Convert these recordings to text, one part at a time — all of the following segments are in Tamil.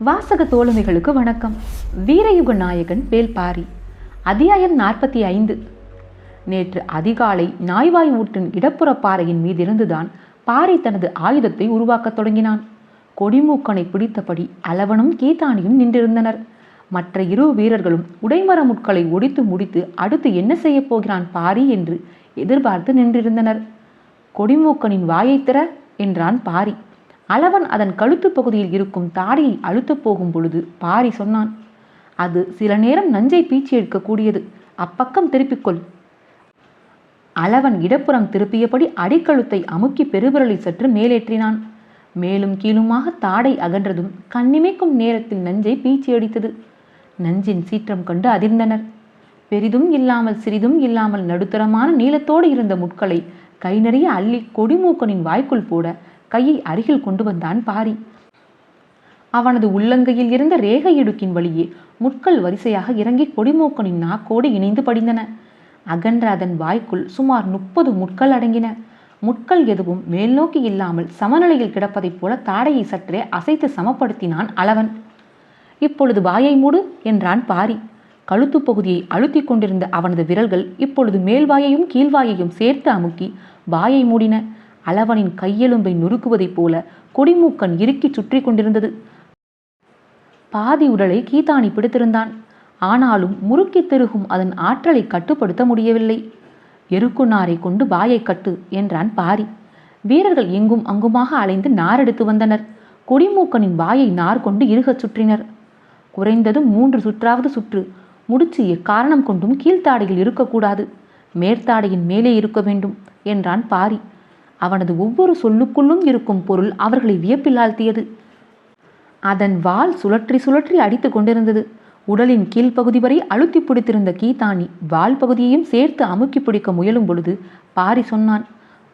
வாசக தோழமைகளுக்கு வணக்கம். வீரயுக நாயகன் வேல்பாரி. அத்தியாயம் 45. நேற்று அதிகாலை நாய்வாய் ஊற்றின் இடப்புற பாறையின் மீதிருந்துதான் பாரி தனது ஆயுதத்தை உருவாக்கத் தொடங்கினான். கொடிமூக்கனை பிடித்தபடி அளவனும் கீதானியும் நின்றிருந்தனர். மற்ற இரு வீரர்களும் உடைமர முட்களை ஒடித்து முடித்து அடுத்து என்ன செய்ய போகிறான் பாரி என்று எதிர்பார்த்து நின்றிருந்தனர். கொடிமூக்கனின் வாயை திற என்றான் பாரி. அளவன் அதன் கழுத்து பகுதியில் இருக்கும் தாடியை அழுத்தப் போகும் பொழுது பாரி சொன்னான், அது சில நேரம் நஞ்சை பீச்சி எடுக்கக்கூடியது, அப்பக்கம் திருப்பிக்கொள். அளவன் இடப்புறம் திருப்பியபடி அடிக்கழுத்தை அமுக்கி பெருவிரலை சற்று மேலேற்றினான். மேலும் கீழுமாக தாடை அகன்றதும் கண்ணிமைக்கும் நேரத்தில் நஞ்சை பீச்சி அடித்தது. நஞ்சின் சீற்றம் கண்டு அதிர்ந்தனர். பெரிதும் இல்லாமல் சிறிதும் இல்லாமல் நடுத்தரமான நீளத்தோடு இருந்த முட்களை கை நிறைய அள்ளி கொடிமூக்கனின் வாய்க்குள் போட கையை அருகில் கொண்டு வந்தான் பாரி. அவனது உள்ளங்கையில் இருந்த ரேகை இடுக்கின் வழியே முட்கள் வரிசையாக இறங்கி கொடிமூக்கனின் நாக்கோடு இணைந்து படிந்தன. அகன்ற அதன் வாய்க்குள் சுமார் 30 முட்கள் அடங்கின. முட்கள் எதுவும் மேல் நோக்கி இல்லாமல் சமநிலையில் கிடப்பதைப் போல தாடையை சற்றே அசைத்து சமப்படுத்தினான் அளவன். இப்பொழுது வாயை மூடு என்றான் பாரி. கழுத்து பகுதியை அழுத்தி கொண்டிருந்த அவனது விரல்கள் இப்பொழுது மேல்வாயையும் கீழ்வாயையும் சேர்த்து அமுக்கி வாயை மூடின. அளவனின் கையெலும்பை நொறுக்குவதைப் போல கொடிமூக்கன் இறுக்கி சுற்றி கொண்டிருந்தது. பாதி உடலை கீதானி பிடித்திருந்தான். ஆனாலும் முறுக்கி திருகும் அதன் ஆற்றலை கட்டுப்படுத்த முடியவில்லை. எருக்கு நாரை கொண்டு வாயை கட்டு என்றான் பாரி. வீரர்கள் எங்கும் அங்குமாக அலைந்து நாரெடுத்து வந்தனர். கொடிமூக்கனின் வாயை நார் கொண்டு இறுகச் சுற்றினர். குறைந்தது 3 சுற்றாவது சுற்று. முடிச்சு எக்காரணம் கொண்டும் கீழ்த்தாடையில் இருக்கக்கூடாது, மேற்தாடையின் மேலே இருக்க வேண்டும் என்றான் பாரி. அவனது ஒவ்வொரு சொல்லுக்குள்ளும் இருக்கும் பொருள் அவர்களை வியப்பில் ஆழ்த்தியது. அதன் வால் சுழற்றி சுழற்றி அடித்து கொண்டிருந்தது. உடலின் கீழ்ப்பகுதி வரை அழுத்தி பிடித்திருந்த கீதானி வால் பகுதியையும் சேர்த்து அமுக்கி பிடிக்க முயலும் பொழுது பாரி சொன்னான்,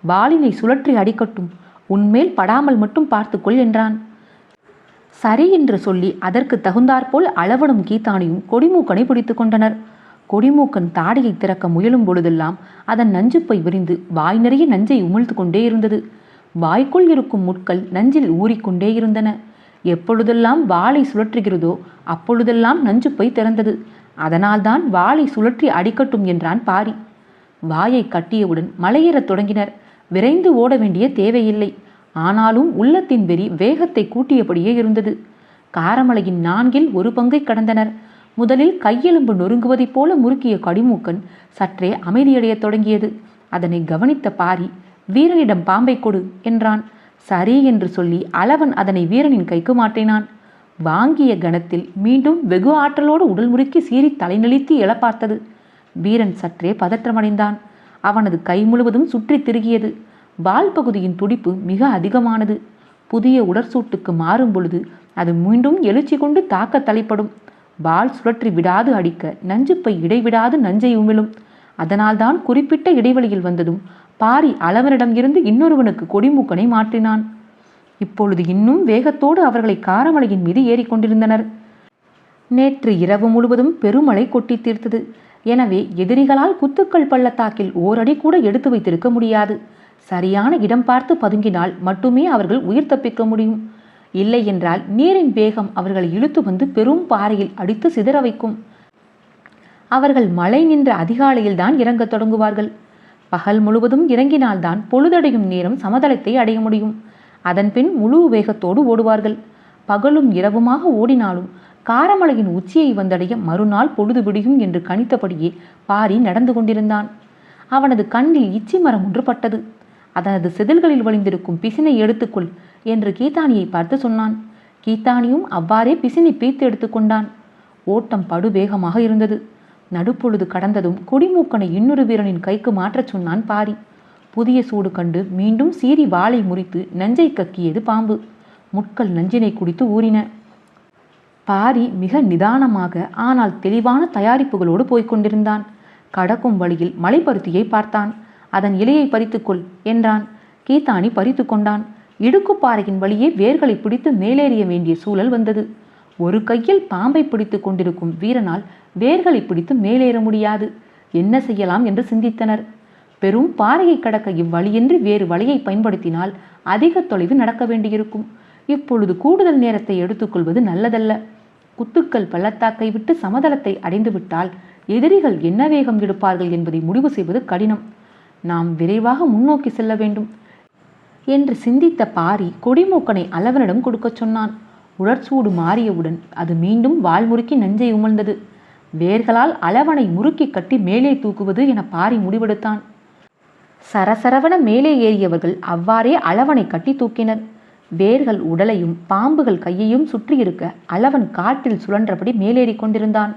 வாலினை சுழற்றி அடிக்கட்டும், உன்மேல் படாமல் மட்டும் பார்த்துக்கொள் என்றான். சரி என்று சொல்லி அதற்கு தகுந்தாற்போல் அளவனும் கீதானியும் கொடிமூக்கனை பிடித்து கொண்டனர். கொடிமூக்கன் தாடையை திறக்க முயலும் பொழுதெல்லாம் அதன் நஞ்சுப்பை விரிந்து வாய் நிறைய நஞ்சை உமிழ்ந்து கொண்டே இருந்தது. வாய்க்குள் இருக்கும் முட்கள் நஞ்சில் ஊறிக்கொண்டே இருந்தன. எப்பொழுதெல்லாம் வாளை சுழற்றுகிறதோ அப்பொழுதெல்லாம் நஞ்சுப்பை திறந்தது. அதனால்தான் வாளை சுழற்றி அடிக்கட்டும் என்றான் பாரி. வாயை கட்டியவுடன் மலையேறத் தொடங்கினர். விரைந்து ஓட வேண்டிய தேவையில்லை. ஆனாலும் உள்ளத்தின் வெறி வேகத்தை கூட்டியபடியே இருந்தது. காரமலையின் 4ல் 1 பங்கை கடந்தனர். முதலில் கையெலும்பு நொறுங்குவதைப் போல முறுக்கிய கொடிமூக்கன் சற்றே அமைதியடையத் தொடங்கியது. அதனை கவனித்த பாரி, வீரனிடம் பாம்பை கொடு என்றான். சரி என்று சொல்லி அளவன் அதனை வீரனின் கைக்கு மாற்றினான். வாங்கிய கணத்தில் மீண்டும் வெகு ஆற்றலோடு உடல் முறுக்கி சீறி தலைநெளித்து எழ பார்த்தது. வீரன் சற்றே பதற்றமடைந்தான். அவனது கை முழுவதும் சுற்றி திருகியது. வால் பகுதியின் துடிப்பு மிக அதிகமானது. புதிய உடற்சூட்டுக்கு மாறும் பொழுது அது மீண்டும் எழுச்சி கொண்டு தாக்க தலைப்படும். வால் சுழற்றி விடாது அடிக்க நஞ்சுப்பை இடைவிடாது நஞ்சை உமிழும். அதனால்தான் குறிப்பிட்ட இடைவெளியில் வந்ததும் பாரி அளவனிடம் இருந்து இன்னொருவனுக்கு கொடிமூக்கனை மாற்றினான். இப்பொழுது இன்னும் வேகத்தோடு அவர்களை காரமலையின் மீது ஏறிக்கொண்டிருந்தனர். நேற்று இரவு முழுவதும் பெருமழை கொட்டி தீர்த்தது. எனவே எதிரிகளால் குத்துக்கள் பள்ளத்தாக்கில் ஓரடி கூட எடுத்து வைத்திருக்க முடியாது. சரியான இடம் பார்த்து பதுங்கினால் மட்டுமே அவர்கள் உயிர் தப்பிக்க முடியும். இல்லை என்றால் நீரின் வேகம் அவர்களை இழுத்து வந்து பெரும் பாறையில் அடித்து சிதற வைக்கும். அவர்கள் மழை நின்ற அதிகாலையில் தான் இறங்கத் தொடங்குவார்கள். பகல் முழுவதும் இறங்கினால்தான் பொழுதடையும் நேரம் சமதளத்தை அடைய முடியும். அதன் பின் முழு வேகத்தோடு ஓடுவார்கள். பகலும் இரவுமாக ஓடினாலும் காரமலையின் உச்சியை வந்தடைய மறுநாள் பொழுது விடியும் என்று கணித்தபடியே பாரி நடந்து கொண்டிருந்தான். அவனது கண்ணில் இச்சி மரம் ஒன்று பட்டது. அதனது செதில்களில் வழிந்திருக்கும் பிசினை எடுத்துக்கொள் என்று கீதானியை பார்த்து சொன்னான். கீதானியும் அவ்வாறே பிசினை பீத்து எடுத்துக்கொண்டான். ஓட்டம் படுவேகமாக இருந்தது. நடுப்பொழுது கடந்ததும் கொடிமூக்கனை இன்னொரு வீரனின் கைக்கு மாற்றச் சொன்னான் பாரி. புதிய சூடு கண்டு மீண்டும் சீறி வாளை முறித்து நஞ்சை கக்கியது பாம்பு. முட்கள் நஞ்சினை குடித்து ஊறின. பாரி மிக நிதானமாக ஆனால் தெளிவான தயாரிப்புகளோடு போய்கொண்டிருந்தான். கடக்கும் வழியில் மலைப்பருத்தியை பார்த்தான். அதன் இலையை பறித்துக்கொள் என்றான். கீதானி பறித்து கொண்டான். இடுக்குப்பாறையின் வழியே வேர்களை பிடித்து மேலேறிய வேண்டிய சூழல் வந்தது. ஒரு கையில் பாம்பை பிடித்து கொண்டிருக்கும் வீரனால் வேர்களை பிடித்து மேலேற முடியாது. என்ன செய்யலாம் என்று சிந்தித்தனர். பெரும் பாறையை கடக்க இவ்வழியின்றி வேறு வழியை பயன்படுத்தினால் அதிக தொலைவு நடக்க வேண்டியிருக்கும். இப்பொழுது கூடுதல் நேரத்தை எடுத்துக்கொள்வது நல்லதல்ல. குத்துக்கள் பள்ளத்தாக்கை விட்டு சமதளத்தை அடைந்துவிட்டால் எதிரிகள் என்ன வேகம் எடுப்பார்கள் என்பதை முடிவு செய்வது கடினம். நாம் விரைவாக முன்னோக்கி செல்ல வேண்டும் என்று சிந்தித்த பாரி கொடிமூக்கனை அளவனிடம் கொடுக்கச் சொன்னான். உடற்சூடு மாறியவுடன் அது மீண்டும் வால் முறுக்கி நெஞ்சை உமிழ்ந்தது. வேர்களால் அளவனை முறுக்கி கட்டி மேலே தூக்குவது என பாரி முடிவெடுத்தான். சரசரவன மேலே ஏறியவர்கள் அவ்வாறே அளவனை கட்டி தூக்கினர். வேர்கள் உடலையும் பாம்புகள் கையையும் சுற்றியிருக்க அளவன் காற்றில் சுழன்றபடி மேலேறி கொண்டிருந்தான்.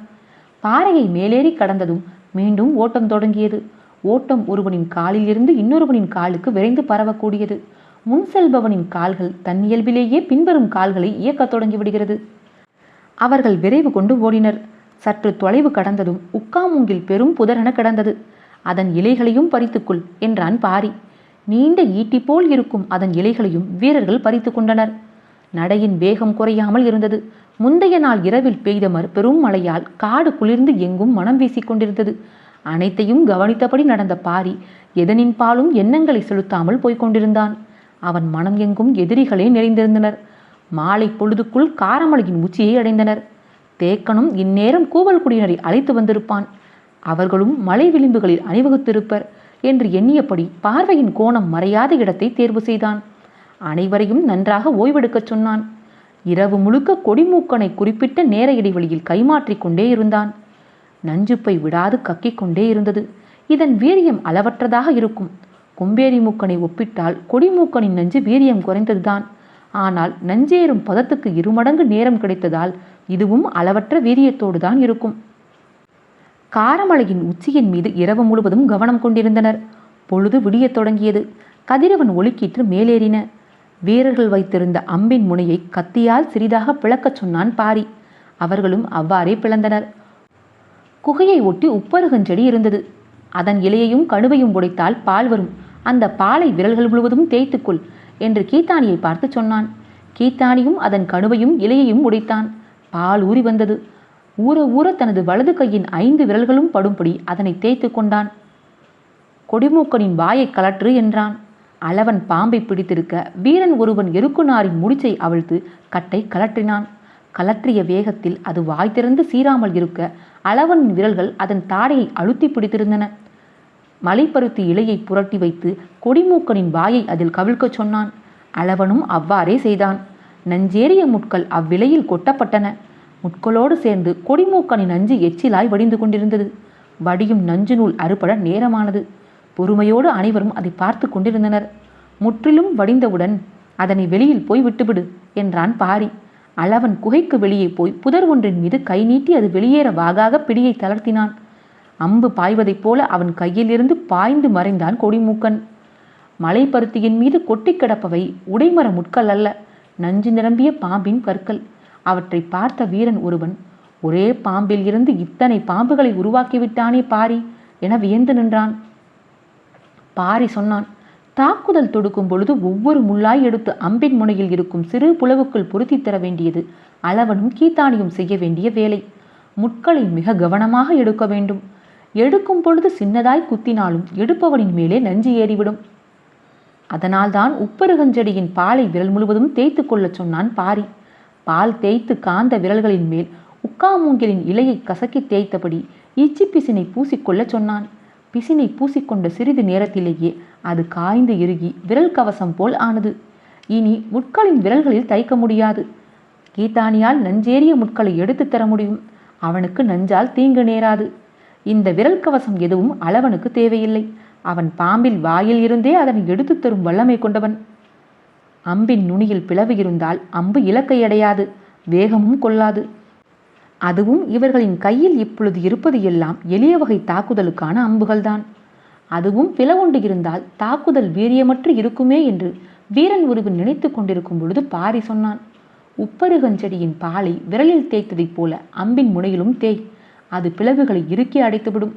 பாறையை மேலேறி கடந்ததும் மீண்டும் ஓட்டம் தொடங்கியது. ஓட்டம் ஒருவனின் காலில் இருந்து இன்னொருவனின் காலுக்கு விரைந்து பரவக்கூடியது. முன் செல்பவனின் கால்கள் தன் இயல்பிலேயே பின்வரும் கால்களை இயக்கத் தொடங்கிவிடுகிறது. அவர்கள் விரைவு கொண்டு ஓடினர். சற்று தொலைவு கடந்ததும் உக்காமூங்கில் பெரும் புதரென கிடந்தது. அதன் இலைகளையும் பறித்துக்கொள் என்றான் பாரி. நீண்ட ஈட்டி போல் இருக்கும் அதன் இலைகளையும் வீரர்கள் பறித்து கொண்டனர். நடையின் வேகம் குறையாமல் இருந்தது. முந்தைய நாள் இரவில் பெய்த பெரும் மழையால் காடு குளிர்ந்து எங்கும் மனம் வீசிக்கொண்டிருந்தது. அனைத்தையும் கவனித்தபடி நடந்த பாரி எதனின் பாலும் எண்ணங்களை செலுத்தாமல் போய்கொண்டிருந்தான். அவன் மனம் எங்கும் எதிரிகளே நிறைந்திருந்தனர். மாலை பொழுதுக்குள் காரமலையின் உச்சியை அடைந்தனர். தேக்கனும் இந்நேரம் கூவல்குடியினரை அழைத்து வந்திருப்பான். அவர்களும் மலை விளிம்புகளில் அணிவகுத்திருப்பர் என்று எண்ணியபடி பார்வையின் கோணம் மறையாத இடத்தை தேர்வு செய்தான். அனைவரையும் நன்றாக ஓய்வெடுக்கச் சொன்னான். இரவு முழுக்க கொடிமூக்கனை குறிப்பிட்ட நேர இடைவெளியில் கைமாற்றிக் கொண்டே இருந்தான். நஞ்சுப்பை விடாது கக்கிக் கொண்டே இருந்தது. இதன் வீரியம் அளவற்றதாக இருக்கும். கொம்பேரி மூக்கனை ஒப்பிட்டால் கொடிமூக்கனின் நஞ்சு வீரியம் குறைந்ததுதான். ஆனால் நஞ்சேறும் பதத்துக்கு 2 மடங்கு நேரம் கிடைத்ததால் இதுவும் அளவற்ற வீரியத்தோடு தான் இருக்கும். காரமலையின் உச்சியின் மீது இரவு முழுவதும் கவனம் கொண்டிருந்தனர். பொழுது விடியத் தொடங்கியது. கதிரவன் ஒளிக்கீற்று மேலேறின. வீரர்கள் வைத்திருந்த அம்பின் முனையை கத்தியால் சிறிதாக பிளக்கச் சொன்னான் பாரி. அவர்களும் அவ்வாறே பிளந்தனர். குகையை ஒட்டி உப்பருகஞ்செடி இருந்தது. அதன் இலையையும் கணுவையும் உடைத்தால் பால் வரும். அந்த பாலை விரல்கள் முழுவதும் தேய்த்துக்கொள் என்று கீத்தானியை பார்த்து சொன்னான். கீத்தானியும் அதன் கணுவையும் இலையையும் உடைத்தான். பால் ஊறி வந்தது. ஊற ஊற தனது வலது கையின் 5 விரல்களும் படும்படி அதனை தேய்த்து கொண்டான். கொடிமூக்கனின் வாயை கலற்று என்றான். அளவன் பாம்பை பிடித்திருக்க வீரன் ஒருவன் எருக்குநாரின் முடிச்சை அவிழ்த்து கட்டை கலற்றினான். கலற்றிய வேகத்தில் அது வாய் திறந்து சீராமல் இருக்க அளவனின் விரல்கள் அதன் தாடையை அழுத்தி பிடித்திருந்தன. மலைப்பருத்தி இலையை புரட்டி வைத்து கொடிமூக்கனின் வாயை அதில் கவிழ்க்கச் சொன்னான். அளவனும் அவ்வாறே செய்தான். நஞ்சேறிய முட்கள் அவ்விலையில் கொட்டப்பட்டன. முட்களோடு சேர்ந்து கொடிமூக்கனின் நஞ்சு எச்சிலாய் வடிந்து கொண்டிருந்தது. வடியும் நஞ்சு நூல் அறுபட நேரமானது. பொறுமையோடு அனைவரும் அதை பார்த்து கொண்டிருந்தனர். முற்றிலும் வடிந்தவுடன் அதனை வெளியில் போய் விட்டுவிடு என்றான் பாரி. அளவன் குகைக்கு வெளியே போய் புதர் ஒன்றின் மீது கை நீட்டி அது வெளியேற வாகாக பிடியை தளர்த்தினான். அம்பு பாய்வதைப் போல அவன் கையிலிருந்து பாய்ந்து மறைந்தான் கொடிமூக்கன். மலைப்பருத்தியின் மீது கொட்டி கிடப்பவை உடைமர முட்கள் அல்ல, நஞ்சு நிரம்பிய பாம்பின் கற்கள். அவற்றை பார்த்த வீரன் ஒருவன், ஒரே பாம்பில் இருந்து இத்தனை பாம்புகளை உருவாக்கிவிட்டானே பாரி என வியந்து நின்றான். பாரி சொன்னான், தாக்குதல் தொடுக்கும் பொழுது ஒவ்வொரு முள்ளாய் எடுத்து அம்பின் முனையில் இருக்கும் சிறு புலவுக்குள் பொருத்தி தர வேண்டியது அளவனும் கீத்தானியும் செய்ய வேண்டிய வேலை. முட்களை மிக கவனமாக எடுக்க வேண்டும். எடுக்கும் பொழுது சின்னதாய் குத்தினாலும் எடுப்பவனின் மேலே நஞ்சு ஏறிவிடும். அதனால்தான் உப்பருகஞ்செடியின் பாலை விரல் முழுவதும் தேய்த்து கொள்ளச் சொன்னான் பாரி. பால் தேய்த்து காந்த விரல்களின் மேல் உக்காமூங்கிலின் இலையை கசக்கி தேய்த்தபடி இச்சி பிசினை பூசிக்கொள்ளச் சொன்னான். பிசினை பூசிக்கொண்ட சிறிது நேரத்திலேயே அது காய்ந்து இறுகி விரல் கவசம் போல் ஆனது. இனி முட்களின் விரல்களில் தைக்க முடியாது. கீத்தானியால் நஞ்சேறிய முட்களை எடுத்து தர முடியும். அவனுக்கு நஞ்சால் தீங்கு நேராது. இந்த விரல் கவசம் எதுவும் அளவனுக்கு தேவையில்லை. அவன் பாம்பில் வாயில் இருந்தே அதனை எடுத்து தரும் வல்லமை கொண்டவன். அம்பின் நுனியில் பிளவு இருந்தால் அம்பு இலக்கை அடையாது, வேகமும் கொள்ளாது. அதுவும் இவர்களின் கையில் இப்பொழுது இருப்பது எல்லாம் எளிய வகை தாக்குதலுக்கான அம்புகள்தான். அதுவும் பிளவுண்டு இருந்தால் தாக்குதல் வீரியமற்று இருக்குமே என்று வீரன் ஒருவன் நினைத்து கொண்டிருக்கும் பொழுது பாரி சொன்னான். உப்பருகஞ்செடியின் பாலை விரலில் தேய்த்ததைப் போல அம்பின் முனையிலும் தேய், அது பிளவுகளை இறுக்கி அடைத்துவிடும்.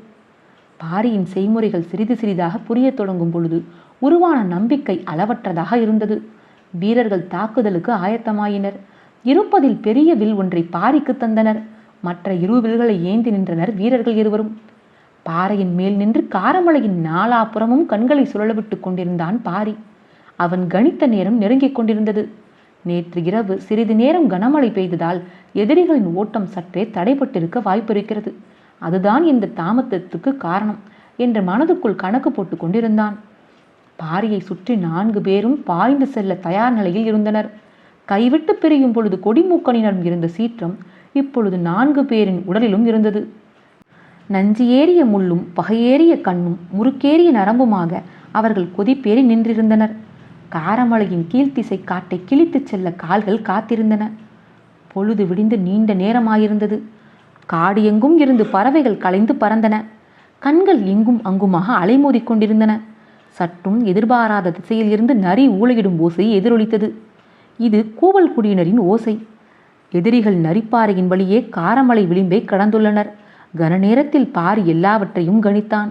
பாரியின் செய்முறைகள் சிறிது சிறிதாக புரியத் தொடங்கும் பொழுது உருவான நம்பிக்கை அளவற்றதாக இருந்தது. வீரர்கள் தாக்குதலுக்கு ஆயத்தமாயினர். இருப்பதில் பெரிய வில் ஒன்றை பாரிக்கு தந்தனர். மற்ற 2 வில்களை ஏந்தி நின்றனர் வீரர்கள் இருவரும். பாறையின் மேல் நின்று காரமலையின் நாலாபுறமும் கண்களை சுழலவிட்டு கொண்டிருந்தான் பாரி. அவன் கணித்த நேரம் நெருங்கிக் கொண்டிருந்தது. நேற்று இரவு சிறிது நேரம் கனமழை பெய்ததால் எதிரிகளின் ஓட்டம் சற்றே தடைப்பட்டிருக்க வாய்ப்பிருக்கிறது. அதுதான் இந்த தாமதத்துக்கு காரணம் என்று மனதுக்குள் கணக்கு போட்டு கொண்டிருந்தான். பாரியை சுற்றி 4 பேரும் பாய்ந்து செல்ல தயார் நிலையில் இருந்தனர். கைவிட்டு பிரியும் பொழுது கொடிமூக்கனிடம் இருந்த சீற்றம் இப்பொழுது 4 பேரின் உடலிலும் இருந்தது. நஞ்சு ஏறிய முள்ளும் பகையேறிய கண்ணும் முறுக்கேறிய நரம்புமாக அவர்கள் கொதிப்பேறி நின்றிருந்தனர். காரமலையின் கீழ்த்திசை காட்டை கிழித்துச் செல்ல கால்கள் காத்திருந்தன. பொழுது விடிந்து நீண்ட நேரமாயிருந்தது. காடு எங்கும் இருந்து பறவைகள் கலைந்து பறந்தன. கண்கள் எங்கும் அங்குமாக அலைமோதிக் கொண்டிருந்தன. சற்றும் எதிர்பாராத திசையில் இருந்து நரி ஊளையிடும் ஓசை எதிரொலித்தது. இது கூவல் குடியினரின் ஓசை. எதிரிகள் நரிப்பாறையின் வழியே காரமலை விளிம்பை கடந்துள்ளனர். கன நேரத்தில் பாரி எல்லாவற்றையும் கணித்தான்.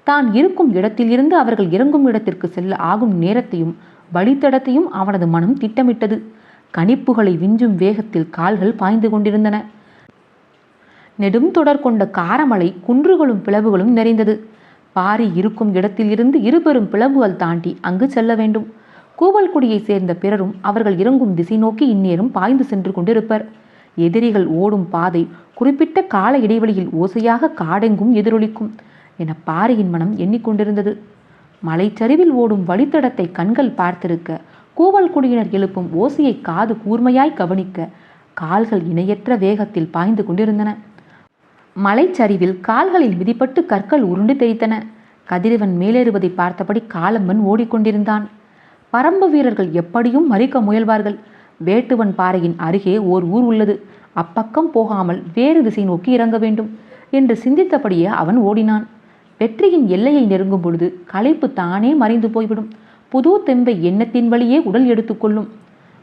தான் இருக்கும் இடத்திலிருந்து அவர்கள் இறங்கும் இடத்திற்கு செல்ல ஆகும் நேரத்தையும் வழித்தடத்தையும் அவனது மனம் திட்டமிட்டது. கணிப்புகளை விஞ்சும் வேகத்தில் கால்கள் பாய்ந்து கொண்டிருந்தன. நெடும் தொடர் கொண்ட காரமலை குன்றுகளும் பிளவுகளும் நிறைந்தது. பாரி இருக்கும் இடத்திலிருந்து 2 பெரும் பிளவுகள் தாண்டி அங்கு செல்ல வேண்டும். கூவல்குடியை சேர்ந்த பிறரும் அவர்கள் இறங்கும் திசை நோக்கி இந்நேரம் பாய்ந்து சென்று கொண்டிருப்பர். எதிரிகள் ஓடும் பாதை குறிப்பிட்ட கால இடைவெளியில் ஓசையாக காடெங்கும் எதிரொலிக்கும் என பாரியின் மனம் எண்ணிக்கொண்டிருந்தது. மலைச்சரிவில் ஓடும் வழித்தடத்தை கண்கள் பார்த்திருக்க, கூவல்குடியினர் எழுப்பும் ஓசையை காது கூர்மையாய் கவனிக்க கால்கள் இணையற்ற வேகத்தில் பாய்ந்து கொண்டிருந்தன. மலைச்சரிவில் கால்களில் மிதிப்பட்டு கற்கள் உருண்டு தெரித்தன. கதிரவன் மேலேறுவதை பார்த்தபடி காலம்பன் ஓடிக்கொண்டிருந்தான். பரம்பு வீரர்கள் எப்படியும் மறிக்க முயல்வார்கள். வேட்டுவன் பாறையின் அருகே ஓர் ஊர் உள்ளது. அப்பக்கம் போகாமல் வேறு திசை நோக்கி இறங்க வேண்டும் என்று சிந்தித்தபடியே அவன் ஓடினான். வெற்றியின் எல்லையை நெருங்கும் பொழுது களைப்பு தானே மறைந்து போய்விடும். புது தெம்பை எண்ணத்தின் வழியே உடல் எடுத்துக்கொள்ளும்.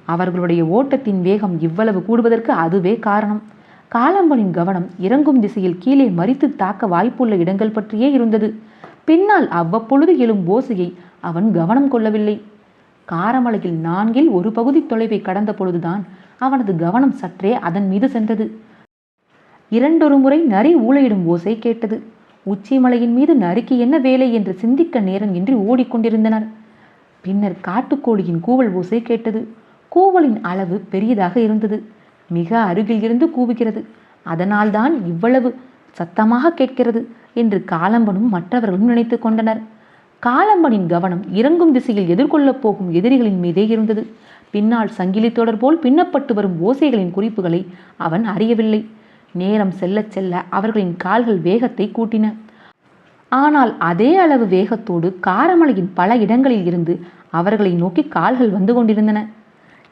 அவர்களுடைய ஓட்டத்தின் வேகம் இவ்வளவு கூடுவதற்கு அதுவே காரணம். காலம்பனின் கவனம் இறங்கும் திசையில் கீழே மறித்து தாக்க வாய்ப்புள்ள இடங்கள் பற்றியே இருந்தது. பின்னால் அவ்வப்பொழுது எழும் ஓசையை அவன் கவனம் கொள்ளவில்லை. காரமலையில் 4 ஒரு பகுதி தொலைவை கடந்த பொழுதுதான் அவனது கவனம் சற்றே அதன் மீது சென்றது. 2 முறை நரி ஊளையிடும் ஓசை கேட்டது. உச்சிமலையின் மீது நரிக்கு என்ன வேலை என்று சிந்திக்க நேரம் இன்றி ஓடிக்கொண்டிருந்தனர். பின்னர் காட்டுக்கோழியின் கூவல் ஓசை கேட்டது. கூவலின் அளவு பெரியதாக இருந்தது. மிக அருகில் இருந்து கூவுகிறது. அதனால்தான் இவ்வளவு சத்தமாக கேட்கிறது என்று காலம்பனும் மற்றவர்களும் நினைத்து கொண்டனர். காலம்பனின் கவனம் இறங்கும் திசையில் எதிர்கொள்ளப் போகும் எதிரிகளின் மீதே இருந்தது. பின்னால் சங்கிலி தொடர் போல் பின்னப்பட்டு வரும் ஓசைகளின் குறிப்புகளை அவன் அறியவில்லை. நேரம் செல்ல செல்ல அவர்களின் கால்கள் வேகத்தை கூட்டின. ஆனால் அதே அளவு வேகத்தோடு காரமலையின் பல இடங்களில் இருந்து அவர்களை நோக்கி கால்கள் வந்து கொண்டிருந்தன.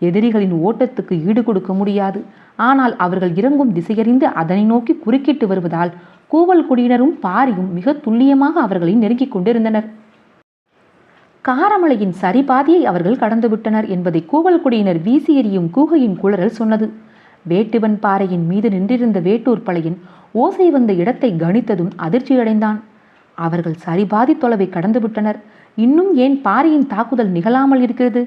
எதிரிகளின் ஓட்டத்துக்கு ஈடு கொடுக்க முடியாது. ஆனால் அவர்கள் இறங்கும் திசையறிந்து அதனை நோக்கி குறுக்கிட்டு வருவதால் கூவல் குடியினரும் பாரியும் மிக துல்லியமாக அவர்களை நெருங்கிக் கொண்டிருந்தனர். காரமலையின் சரிபாதியை அவர்கள் கடந்துவிட்டனர் என்பதை கூவல் குடியினர் வீசி எறியும் கூகையின் குளறல் சொன்னது. வேட்டுவன் பாறையின் மீது நின்றிருந்த வேட்டூர் பழையன் ஓசை வந்த இடத்தை கணித்ததும் அதிர்ச்சியடைந்தான். அவர்கள் சரிபாதி தொலைவை கடந்துவிட்டனர். இன்னும் ஏன் பாரியின் தாக்குதல் நிகழாமல் இருக்கிறது?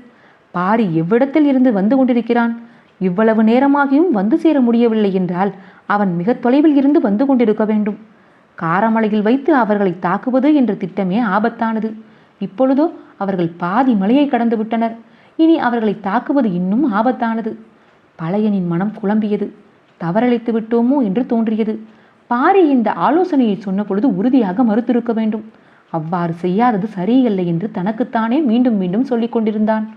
பாரி எவ்விடத்தில் இருந்து வந்து கொண்டிருக்கிறான்? இவ்வளவு நேரமாகியும் வந்து சேர முடியவில்லை என்றால் அவன் மிக தொலைவில் இருந்து வந்து கொண்டிருக்க வேண்டும். காரமலையில் வைத்து அவர்களை தாக்குவது என்ற திட்டமே ஆபத்தானது. இப்பொழுதோ அவர்கள் பாதி மலையை கடந்து விட்டனர். இனி அவர்களை தாக்குவது இன்னும் ஆபத்தானது. பழையனின் மனம் குழம்பியது. தவறளித்து விட்டோமோ என்று தோன்றியது. பாரி இந்த ஆலோசனையை சொன்ன பொழுது உறுதியாக மறுத்திருக்க வேண்டும். அவ்வாறு செய்யாதது சரியில்லை என்று தனக்குத்தானே மீண்டும் மீண்டும் சொல்லிக் கொண்டிருந்தான்.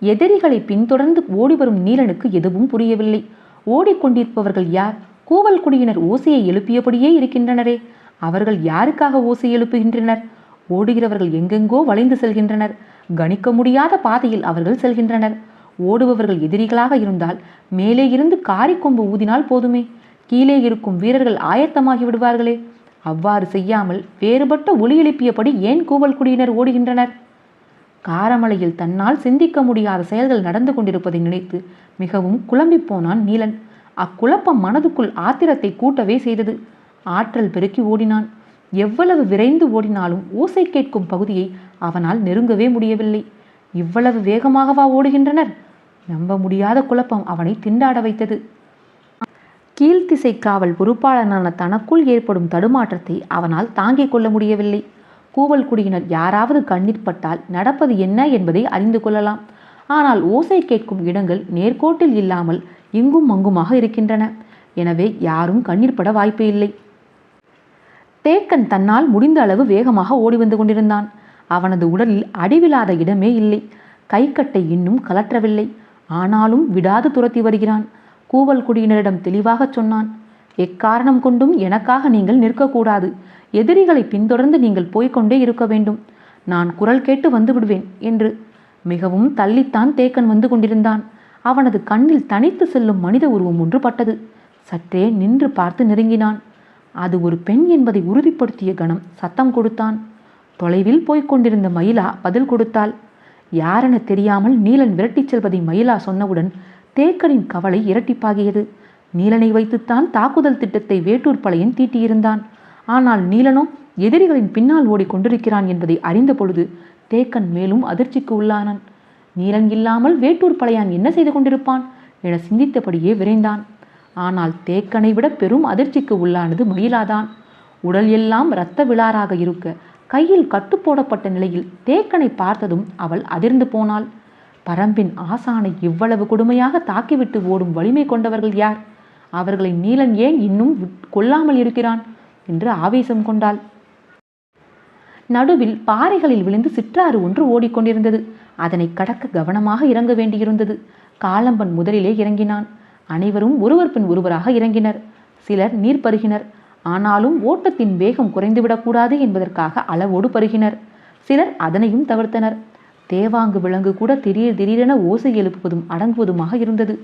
எதிரிகளை பின்தொடர்ந்து ஓடிவரும் நீலனுக்கு எதுவும் புரியவில்லை. ஓடிக்கொண்டிருப்பவர்கள் யார்? கூவல் குடியினர் ஓசையை எழுப்பியபடியே இருக்கின்றனரே. அவர்கள் யாருக்காக ஓசை எழுப்புகின்றனர்? ஓடுகிறவர்கள் எங்கெங்கோ வளைந்து செல்கின்றனர். கணிக்க முடியாத பாதையில் அவர்கள் செல்கின்றனர். ஓடுபவர்கள் எதிரிகளாக இருந்தால் மேலே இருந்து காரிக்கொம்பு ஊதினால் போதுமே. கீழே இருக்கும் வீரர்கள் ஆயத்தமாகி விடுவார்களே. அவ்வாறு செய்யாமல் வேறுபட்ட ஒலி எழுப்பியபடி ஏன் கூவல் குடியினர் ஓடுகின்றனர்? காரமலையில் தன்னால் சிந்திக்க முடியாத செயல்கள் நடந்து கொண்டிருப்பதை நினைத்து மிகவும் குழம்பி போனான் நீலன். அக்குழப்பம் மனதுக்குள் ஆத்திரத்தை கூட்டவே செய்தது. ஆற்றல் பெருக்கி ஓடினான். எவ்வளவு விரைந்து ஓடினாலும் ஓசை கேட்கும் பகுதியை அவனால் நெருங்கவே முடியவில்லை. இவ்வளவு வேகமாகவா ஓடுகின்றனர்? நம்ப முடியாத குழப்பம் அவனை திண்டாட வைத்தது. கீழ்த்திசை காவல் பொறுப்பாளனான தனக்குள் ஏற்படும் தடுமாற்றத்தை அவனால் தாங்கிக் கொள்ள முடியவில்லை. கூவல் குடியினர் யாராவது கண்ணீர் பட்டால் நடப்பது என்ன என்பதை அறிந்து கொள்ளலாம். ஆனால் ஓசை கேட்கும் இடங்கள் நேர்கோட்டில் இல்லாமல் இங்கும் அங்குமாக இருக்கின்றன. எனவே யாரும் கண்ணீர் பட வாய்ப்பு இல்லை. தேக்கன் தன்னால் முடிந்த அளவு வேகமாக ஓடி வந்து கொண்டிருந்தான். அவனது உடலில் அடிவிழாத இடமே இல்லை. கைக்கட்டை இன்னும் கலற்றவில்லை. ஆனாலும் விடாது துரத்தி வருகிறான். கூவல் குடியினரிடம் தெளிவாக சொன்னான். எக்காரணம் கொண்டும் எனக்காக நீங்கள் நிற்கக்கூடாது. எதிரிகளை பின்தொடர்ந்து நீங்கள் போய்கொண்டே இருக்க வேண்டும். நான் குரல் கேட்டு வந்து விடுவேன் என்று. மிகவும் தள்ளித்தான் தேக்கன் வந்து கொண்டிருந்தான். அவனது கண்ணில் தனித்து செல்லும் மனித உருவம் ஒன்று பட்டது. சற்றே நின்று பார்த்து நெருங்கினான். அது ஒரு பெண் என்பதை உறுதிப்படுத்திய கணம் சத்தம் கொடுத்தான். தொலைவில் போய்க் கொண்டிருந்த மயிலா பதில் கொடுத்தாள். யாரென தெரியாமல் நீலன் விரட்டிச் செல்வதை மயிலா சொன்னவுடன் தேக்கனின் கவலை இரட்டிப்பாகியது. நீலனை வைத்துத்தான் தாக்குதல் திட்டத்தை வேட்டூர் பழையன் தீட்டியிருந்தான். ஆனால் நீலனோ எதிரிகளின் பின்னால் ஓடிக்கொண்டிருக்கிறான் என்பதை அறிந்த பொழுது தேக்கன் மேலும் அதிர்ச்சிக்கு உள்ளானான். நீலன் இல்லாமல் வேட்டூர் பழையான் என்ன செய்து கொண்டிருப்பான் என சிந்தித்தபடியே விரைந்தான். ஆனால் தேக்கனை விட பெரும் அதிர்ச்சிக்கு உள்ளானது மயிலாதான். உடல் எல்லாம் இரத்த விழாராக இருக்க கையில் கட்டு போடப்பட்ட நிலையில் தேக்கனை பார்த்ததும் அவள் அதிர்ந்து போனாள். பரம்பின் ஆசானை இவ்வளவு கொடுமையாக தாக்கிவிட்டு ஓடும் வலிமை கொண்டவர்கள் யார்? அவர்களை நீலன் ஏன் இன்னும் கொல்லாமல் இருக்கிறான் என்று ஆவேசம் கொண்டாள். நடுவில் பாறைகளில் விழுந்து சிற்றாறு ஒன்று ஓடிக்கொண்டிருந்தது. அதனை கடக்க கவனமாக இறங்க வேண்டியிருந்தது. காலம்பன் முதலிலே இறங்கினான். அனைவரும் ஒருவர் பின் ஒருவராக இறங்கினர். சிலர் நீர் பருகினர். ஆனாலும் ஓட்டத்தின் வேகம் குறைந்துவிடக்கூடாது என்பதற்காக அளவோடு பருகினர். சிலர் அதனையும் தவிர்த்தனர். தேவாங்கு விலங்கு கூட திடீரென ஓசை எழுப்புவதும் அடங்குவதுமாக இருந்தது.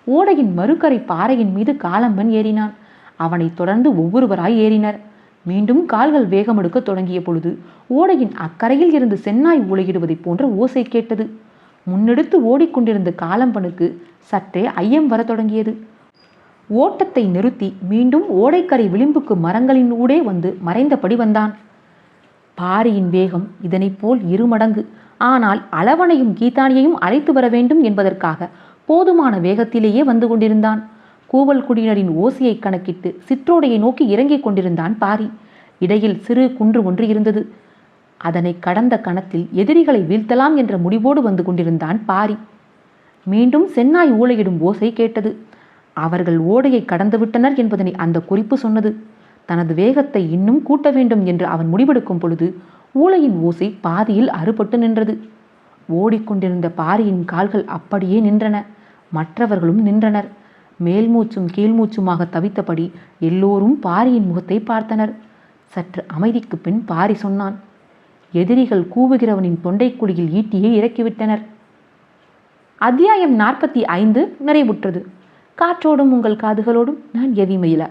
ஓடையின் மறுகரை பாறையின் மீது காலம்பன் ஏறினான். அவனை தொடர்ந்து ஒவ்வொருவராய் ஏறினர். மீண்டும் கால்கள் வேகமெடுக்க தொடங்கிய பொழுது ஓடையின் அக்கரையில் இருந்து சென்னாய் ஊளையிடுவதைப் போன்ற ஓசை கேட்டது. முன்னெடுத்து ஓடிக்கொண்டிருந்த காலம்பனுக்கு சற்றே ஐயம் வர தொடங்கியது. ஓட்டத்தை நிறுத்தி மீண்டும் ஓடைக்கரை விளிம்புக்கு மரங்களின் ஊடே வந்து மறைந்தபடி வந்தான். பாரியின் வேகம் இதனைப் போல் 2 மடங்கு. ஆனால் அளவனையும் கீதானியையும் அழைத்து வர வேண்டும் என்பதற்காக போதுமான வேகத்திலேயே வந்து கொண்டிருந்தான். கூவல் குடியினரின் ஓசையை கணக்கிட்டு சிற்றோடையை நோக்கி இறங்கிக் கொண்டிருந்தான் பாரி. இடையில் சிறு குன்று ஒன்று இருந்தது. அதனை கடந்த கணத்தில் எதிரிகளை வீழ்த்தலாம் என்ற முடிவோடு வந்து கொண்டிருந்தான் பாரி. மீண்டும் சென்னாய் ஊளையிடும் ஓசை கேட்டது. அவர்கள் ஓடையை கடந்துவிட்டனர் என்பதனை அந்த குறிப்பு சொன்னது. தனது வேகத்தை இன்னும் கூட்ட வேண்டும் என்று அவன் முடிவெடுக்கும் பொழுது ஊளையின் ஓசை பாதியில் அறுபட்டு நின்றது. ஓடிக்கொண்டிருந்த பாரியின் கால்கள் அப்படியே நின்றன. மற்றவர்களும் நின்றனர். மேல்மூச்சும் கீழ்மூச்சுமாக தவித்தபடி எல்லோரும் பாரியின் முகத்தை பார்த்தனர். சற்று அமைதிக்கு பின் பாரி சொன்னான். எதிரிகள் கூவுகிறவனின் தொண்டைக்குழியில் ஈட்டியை இறக்கிவிட்டனர். அத்தியாயம் 45 நிறைவுற்றது. காற்றோடும் உங்கள் காதுகளோடும் நான் எவி மயிலா.